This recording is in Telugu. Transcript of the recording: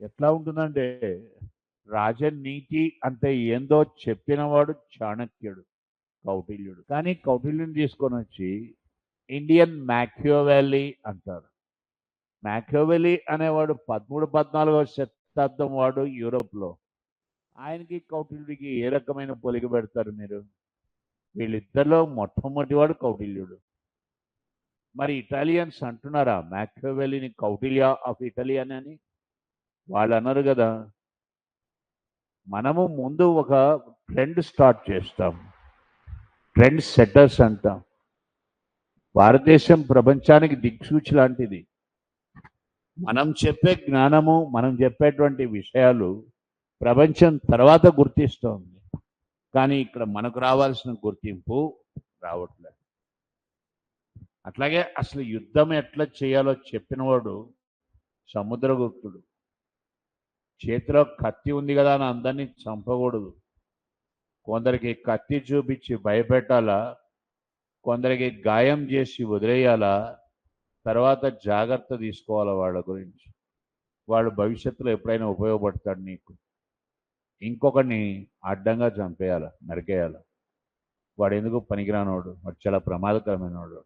ఎట్లా ఉంటుందంటే రాజనీతి అంటే ఏందో చెప్పినవాడు చాణక్యుడు, కౌటిల్యుడు. కానీ కౌటిల్యుని తీసుకొని వచ్చి ఇండియన్ మ్యాక్యోవెల్లీ అంటారు. మ్యాక్యోవెల్లీ అనేవాడు 13, 14వ శతాబ్దం వాడు యూరోప్లో. ఆయనకి కౌటిల్యుడికి ఏ రకమైన పోలిక పెడతారు మీరు? వీళ్ళిద్దరిలో మొట్టమొదటివాడు కౌటిల్యుడు. మరి ఇటాలియన్స్ అంటున్నారా మ్యాక్యోవెల్లీని కౌటిల్య ఆఫ్ ఇటాలియన్ అని? వాళ్ళు అన్నారు కదా. మనము ముందు ఒక ట్రెండ్ స్టార్ట్ చేస్తాం, ట్రెండ్ సెట్టర్స్ అంటాం. భారతదేశం ప్రపంచానికి దిక్సూచి లాంటిది. మనం చెప్పే జ్ఞానము, మనం చెప్పేటువంటి విషయాలు ప్రపంచం తర్వాత గుర్తిస్తోంది. కానీ ఇక్కడ మనకు రావాల్సిన గుర్తింపు రావట్లేదు. అట్లాగే అసలు యుద్ధం ఎట్లా చేయాలో చెప్పినవాడు సముద్రగుప్తుడు. చేతిలో కత్తి ఉంది కదా అని అందరినీ చంపకూడదు. కొందరికి కత్తి చూపించి భయపెట్టాలా, కొందరికి గాయం చేసి వదిలేయాలా, తర్వాత జాగ్రత్త తీసుకోవాలా వాళ్ళ గురించి. వాడు భవిష్యత్తులో ఎప్పుడైనా ఉపయోగపడతాడు నీకు. ఇంకొకరిని అడ్డంగా చంపేయాల, నరికేయాల. వాడు ఎందుకు పనికిరానోడు, వాడు చాలా ప్రమాదకరమైనవాడు.